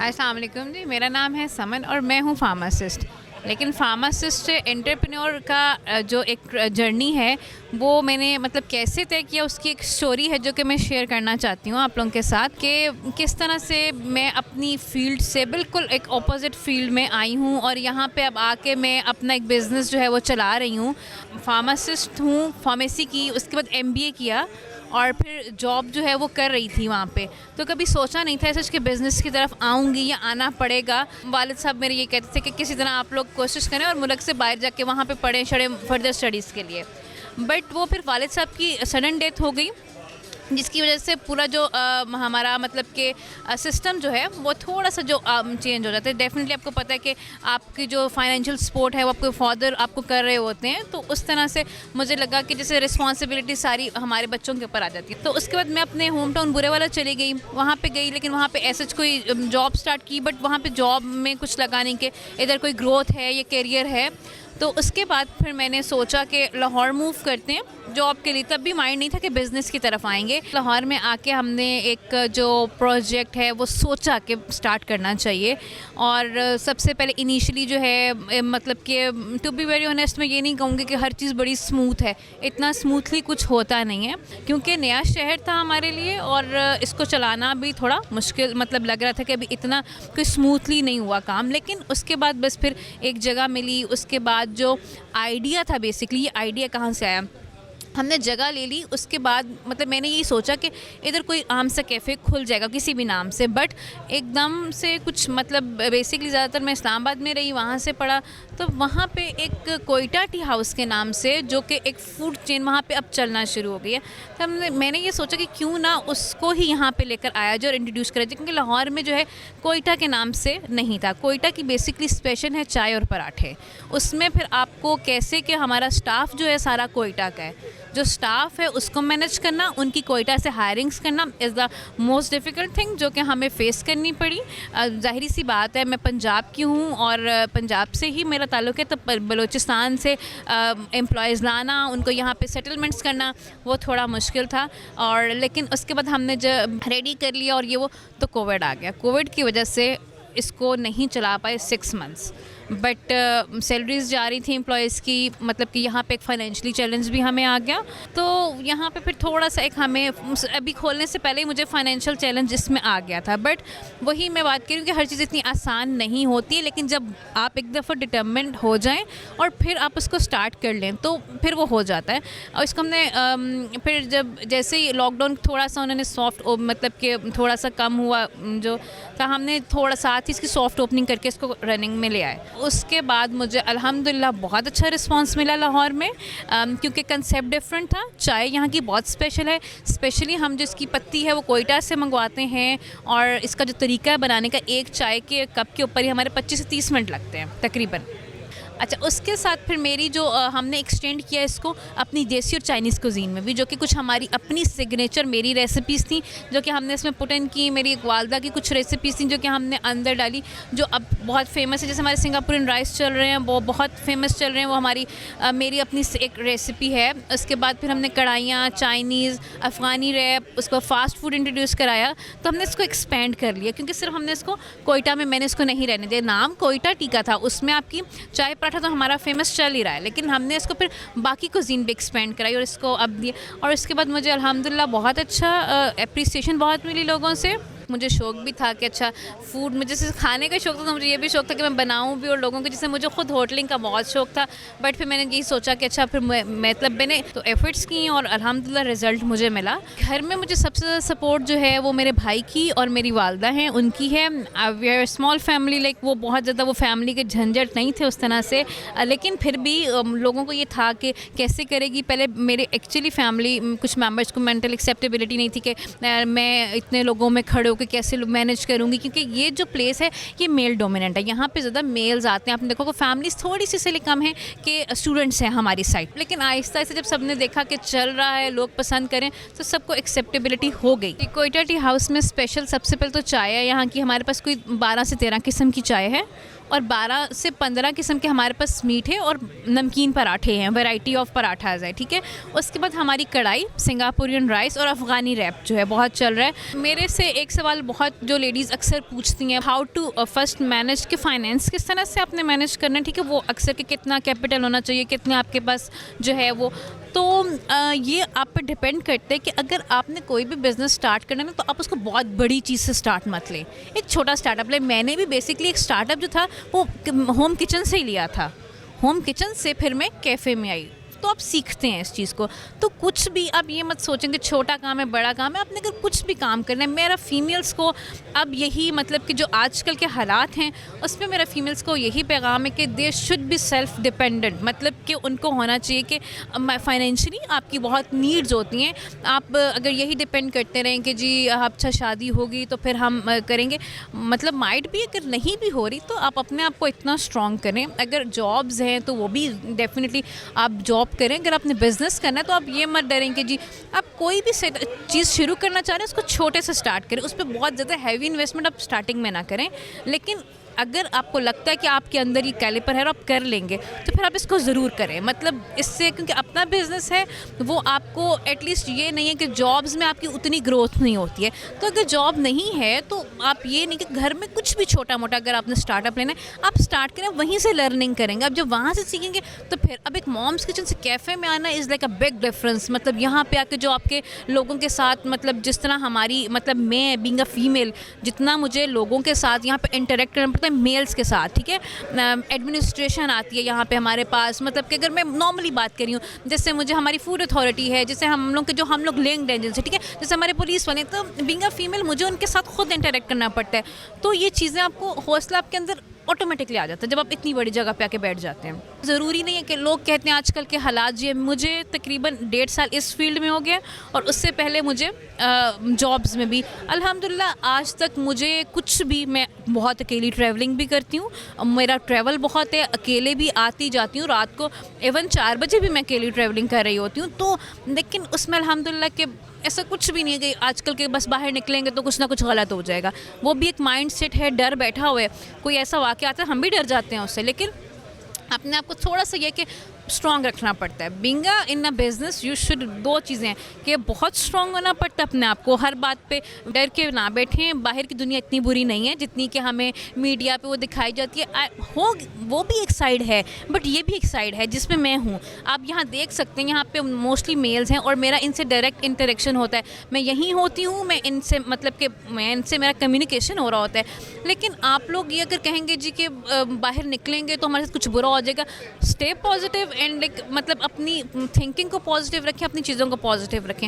अस्सलाम वालेकुम जी, मेरा नाम है समन और मैं हूँ फार्मासिस्ट। लेकिन फार्मासिस्ट से एंटरप्रेन्योर का जो एक जर्नी है वो मैंने मतलब कैसे तय किया, उसकी एक स्टोरी है जो कि मैं शेयर करना चाहती हूँ आप लोगों के साथ कि किस तरह से मैं अपनी फील्ड से बिल्कुल एक ऑपोजिट फील्ड में आई हूँ और यहाँ पे अब आके मैं अपना एक बिज़नेस जो है वो चला रही हूँ। फार्मासिस्ट हूँ, फार्मेसी की, उसके बाद एमबीए किया और फिर जॉब जो है वो कर रही थी वहाँ पे। तो कभी सोचा नहीं था ऐसा कि बिज़नेस की तरफ आऊँगी या आना पड़ेगा। वालिद साहब मेरे ये कहते थे कि किसी तरह आप लोग कोशिश करें और मुल्क से बाहर जाके वहाँ पे पढ़ें शड़े फर्दर स्टडीज़ के लिए। बट वो फिर वालिद साहब की सडन डेथ हो गई, जिसकी वजह से पूरा जो हमारा मतलब कि सिस्टम जो है वो थोड़ा सा जो चेंज हो जाता है। डेफिनेटली आपको पता है कि आपकी जो फाइनेंशियल सपोर्ट है वो आपके फादर आपको कर रहे होते हैं, तो उस तरह से मुझे लगा कि जैसे रिस्पॉन्सिबिलिटी सारी हमारे बच्चों के ऊपर आ जाती है। तो उसके बाद मैं अपने होम टाउन बुरेवाला चली गई, वहाँ पे गई, लेकिन वहाँ पे ऐसे कोई जॉब स्टार्ट की, बट वहाँ पे जॉब में कुछ लगा नहीं कि इधर कोई ग्रोथ है या करियर है। तो उसके बाद फिर मैंने सोचा कि लाहौर मूव करते हैं जॉब के लिए। तब भी माइंड नहीं था कि बिज़नेस की तरफ आएंगे। लाहौर में आके हमने एक जो प्रोजेक्ट है वो सोचा कि स्टार्ट करना चाहिए। और सबसे पहले इनिशियली जो है मतलब कि टू बी वेरी ऑनेस्ट मैं ये नहीं कहूँगी कि हर चीज़ बड़ी स्मूथ है, इतना स्मूथली कुछ होता नहीं है, क्योंकि नया शहर था हमारे लिए और इसको चलाना भी थोड़ा मुश्किल मतलब लग रहा था कि अभी इतना कोई स्मूथली नहीं हुआ काम। लेकिन उसके बाद बस फिर एक जगह मिली, उसके बाद जो आइडिया था, बेसिकली ये आइडिया कहाँ से आया, हमने जगह ले ली। उसके बाद मतलब मैंने यही सोचा कि इधर कोई आम सा कैफ़े खुल जाएगा किसी भी नाम से, बट एकदम से कुछ मतलब बेसिकली ज़्यादातर मैं इस्लामाबाद में रही, वहाँ से पढ़ा, तो वहाँ पे एक कोयटा टी हाउस के नाम से जो कि एक फ़ूड चेन वहाँ पे अब चलना शुरू हो गई है। तो मैंने ये सोचा कि क्यों ना उसको ही यहाँ पे लेकर आया जाए और इंट्रोड्यूस करा जाए, क्योंकि लाहौर में जो है कोयटा के नाम से नहीं था। कोयटा की बेसिकली स्पेशल है चाय और पराठे। उसमें फिर आपको कैसे कि हमारा स्टाफ जो है सारा कोयटा का है, जो स्टाफ है उसको मैनेज करना, उनकी कोयटा से हायरिंग्स करना is the most difficult thing जो कि हमें फ़ेस करनी पड़ी। ज़ाहिर सी बात है मैं पंजाब की हूँ और पंजाब से ही मेरा ताल्लुक़ है, तो बलूचिस्तान से एम्प्लॉयज़ लाना, उनको यहाँ पे सेटलमेंट्स करना वो थोड़ा मुश्किल था। और लेकिन उसके बाद हमने जब रेडी कर लिया और ये वो, तो कोविड आ गया। कोविड की वजह से इसको नहीं चला पाए 6 मंथ्स, बट सैलरीज़ जा रही थी एम्प्लॉयज़ की, मतलब कि यहाँ पे एक फाइनेंशियली चैलेंज भी हमें आ गया। तो यहाँ पे फिर थोड़ा सा एक हमें अभी खोलने से पहले ही मुझे फाइनेंशियल चैलेंज इसमें आ गया था। बट वही मैं बात करूँ कि हर चीज़ इतनी आसान नहीं होती है, लेकिन जब आप एक दफ़ा डिटर्मिन्ड हो जाएं और फिर आप उसको स्टार्ट कर लें तो फिर वो हो जाता है। और इसको हमने फिर जब जैसे ही लॉकडाउन थोड़ा सा उन्होंने सॉफ्ट मतलब कि थोड़ा सा कम हुआ जो, तो हमने थोड़ा साथ ही इसकी सॉफ्ट ओपनिंग करके इसको रनिंग में ले आए। उसके बाद मुझे अल्हम्दुलिल्लाह बहुत अच्छा रिस्पांस मिला लाहौर में, क्योंकि कंसेप्ट डिफरेंट था। चाय यहाँ की बहुत स्पेशल है, स्पेशली हम जो इसकी पत्ती है वो कोयटा से मंगवाते हैं और इसका जो तरीका है बनाने का, एक चाय के कप के ऊपर ही हमारे 25 से 30 मिनट लगते हैं तकरीबन। अच्छा, उसके साथ फिर मेरी जो हमने एक्सटेंड किया इसको अपनी देसी और चाइनीज़ कुज़ीन में भी, जो कि कुछ हमारी अपनी सिग्नेचर मेरी रेसिपीज़ थी जो कि हमने इसमें पुट इन की। मेरी एक वालदा की कुछ रेसिपीज़ थी जो कि हमने अंदर डाली, जो अब बहुत फेमस है। जैसे हमारे सिंगापुरियन राइस चल रहे हैं, वो बहुत फेमस चल रहे हैं, वो हमारी मेरी अपनी एक रेसिपी है। उसके बाद फिर हमने कढ़ाइयाँ, चाइनीज़, अफ़गानी रैप, उसको फास्ट फूड इंट्रोड्यूस कराया। तो हमने इसको एक्सपेंड कर लिया, क्योंकि सिर्फ हमने इसको कोयटा में मैंने इसको नहीं रहने दिया। नाम कोयटा टी का था, उसमें आपकी चाय पराठा तो हमारा फेमस चल ही रहा है, लेकिन हमने इसको फिर बाकी कुज़ीन भी एक्सपेंड कराई और इसको अब दिया। और इसके बाद मुझे अल्हम्दुलिल्लाह बहुत अच्छा एप्रिसिएशन बहुत मिली लोगों से। मुझे शौक़ भी था कि अच्छा फूड में जैसे खाने का शौक़ था, तो मुझे ये भी शौक़ था कि मैं बनाऊं भी और लोगों को, जैसे मुझे खुद होटलिंग का बहुत शौक़ था। बट फिर मैंने यही सोचा कि अच्छा फिर मतलब मैंने तो एफ़र्ट्स की और अल्हम्दुलिल्लाह रिज़ल्ट मुझे मिला। घर में मुझे सबसे ज़्यादा सपोर्ट जो है वो मेरे भाई की और मेरी वालदा हैं, उनकी है। We are small family, like वो बहुत ज़्यादा वो फैमिली के झंझट नहीं थे उस तरह से, लेकिन फिर भी लोगों को ये था कि कैसे करेगी। पहले मेरे एक्चुअली फैमिली कुछ मेम्बर्स को मेंटल एक्सेप्टेबिलिटी नहीं थी कि मैं इतने लोगों में खड़े कि कैसे मैनेज करूँगी, क्योंकि ये जो प्लेस है ये मेल डोमिनेंट है, यहाँ पे ज़्यादा मेल्स आते हैं। आपने देखो कि फैमिलीज थोड़ी सी इसलिए कम है कि स्टूडेंट्स हैं हमारी साइड, लेकिन आहिस्ता आहिस्ता जब सबने देखा कि चल रहा है, लोग पसंद करें, तो सबको एक्सेप्टेबिलिटी हो गई। कोयटा टी हाउस में स्पेशल सबसे पहले तो चाय है यहाँ की, हमारे पास कोई 12 से 13 किस्म की चाय है और 12 से 15 किस्म के हमारे पास मीठे और नमकीन पराठे हैं, वैरायटी ऑफ पराठाज है, ठीक है। उसके बाद हमारी कढ़ाई, सिंगापुरियन राइस और अफ़गानी रैप जो है बहुत चल रहा है। मेरे से एक सवाल बहुत जो लेडीज़ अक्सर पूछती हैं, हाउ टू फर्स्ट मैनेज के फाइनेंस किस तरह से आपने मैनेज करना है, ठीक है। वो अक्सर के कितना कैपिटल होना चाहिए, कितना आपके पास जो है वो, तो ये आप पे डिपेंड करते हैं कि अगर आपने कोई भी बिज़नेस स्टार्ट करना है तो आप उसको बहुत बड़ी चीज़ से स्टार्ट मत लें, एक छोटा स्टार्टअप लें। मैंने भी बेसिकली एक स्टार्टअप जो था वो होम किचन से ही लिया था। होम किचन से फिर मैं कैफ़े में आई, तो आप सीखते हैं इस चीज़ को। तो कुछ भी आप ये मत सोचेंगे छोटा काम है बड़ा काम है, आपने अगर कुछ भी काम करना है, मेरा फीमेल्स को अब यही मतलब कि जो आजकल के हालात हैं उसमें मेरा फीमेल्स को यही पैगाम है कि they should be self dependent, मतलब कि उनको होना चाहिए कि फाइनेंशियली आपकी बहुत नीड्स होती हैं। आप अगर यही डिपेंड करते रहें कि जी अच्छा शादी होगी तो फिर हम करेंगे, मतलब माइट भी अगर नहीं भी हो रही तो आप अपने आप को इतना स्ट्रॉन्ग करें। अगर जॉब्स हैं तो वो भी डेफिनेटली आप जॉब करें। अगर आपने बिज़नेस करना है तो आप ये मत डरें कि जी आप कोई भी चीज़ शुरू करना चाह रहे हैं उसको छोटे से स्टार्ट करें, उस पर बहुत ज़्यादा हैवी इन्वेस्टमेंट आप स्टार्टिंग में ना करें। लेकिन अगर आपको लगता है कि आपके अंदर ये कैलिपर है और आप कर लेंगे तो फिर आप इसको ज़रूर करें, मतलब इससे, क्योंकि अपना बिज़नेस है वो आपको एटलीस्ट ये नहीं है कि जॉब्स में आपकी उतनी ग्रोथ नहीं होती है। तो अगर जॉब नहीं है तो आप ये नहीं कि घर में कुछ भी छोटा मोटा अगर आपने स्टार्टअप लेना है आप स्टार्ट करें, वहीं से लर्निंग करेंगे। अब जब वहाँ से सीखेंगे तो फिर अब एक मॉम्स किचन से कैफ़े में आना is like a big difference. मतलब यहाँ पे आके जो आपके लोगों के साथ, मतलब जिस तरह हमारी, मतलब मैं बीइंग अ फीमेल जितना मुझे लोगों के साथ यहाँ पे इंटरेक्ट करना पड़ता है मेल्स के साथ, ठीक है। एडमिनिस्ट्रेशन आती है यहाँ पे हमारे पास, मतलब कि अगर मैं नॉर्मली बात कर रही हूँ, जैसे मुझे हमारी फूड अथॉरिटी है, जैसे हम लोग के जो हम लोग लिंक्ड हैं जिनसे, ठीक है, जैसे हमारे पुलिस वाले, तो बीइंग अ फीमेल मुझे उनके साथ खुद इंटरेक्ट करना पड़ता है। तो ये चीज़ें आपको हौसला आपके अंदर ऑटोमेटिकली आ जाता है जब आप इतनी बड़ी जगह पे आके बैठ जाते हैं। ज़रूरी नहीं है कि लोग कहते हैं आजकल के हालात जी, मुझे तकरीबन 1.5 साल इस फील्ड में हो गया और उससे पहले मुझे जॉब्स में भी अल्हम्दुलिल्लाह आज तक मुझे कुछ भी, मैं बहुत अकेली ट्रैवलिंग भी करती हूँ, मेरा ट्रैवल बहुत है, अकेले भी आती जाती हूँ, रात को इवन 4 बजे भी मैं अकेली ट्रैवलिंग कर रही होती हूँ। तो लेकिन उसमें अल्हम्दुलिल्लाह के ऐसा कुछ भी नहीं है कि आजकल के बस बाहर निकलेंगे तो कुछ ना कुछ गलत हो जाएगा। वो भी एक माइंड सेट है, डर बैठा हुआ है, कोई ऐसा वाक़या आता है हम भी डर जाते हैं उससे, लेकिन अपने आप को थोड़ा सा ये कि स्ट्रॉन्ग रखना पड़ता है। Being in a business you should, 2 चीज़ें हैं कि बहुत स्ट्रॉन्ग होना पड़ता है अपने आप को, हर बात पे डर के ना बैठें। बाहर की दुनिया इतनी बुरी नहीं है जितनी कि हमें मीडिया पे वो दिखाई जाती है। वो भी एक साइड है, बट ये भी एक साइड है जिसमें मैं हूँ। आप यहाँ देख सकते हैं, यहाँ पे मोस्टली मेल्स हैं और मेरा इनसे डायरेक्ट इंटरेक्शन होता है। मैं यहीं होती हूँ, मैं इनसे, मतलब कि मैं इनसे, मेरा कम्युनिकेशन हो रहा होता है। लेकिन आप लोग ये अगर कहेंगे जी कि बाहर निकलेंगे तो हमारे साथ कुछ बुरा हो जाएगा, स्टे पॉजिटिव एंड लाइक, मतलब अपनी थिंकिंग को पॉजिटिव रखें, अपनी चीज़ों को पॉजिटिव रखें।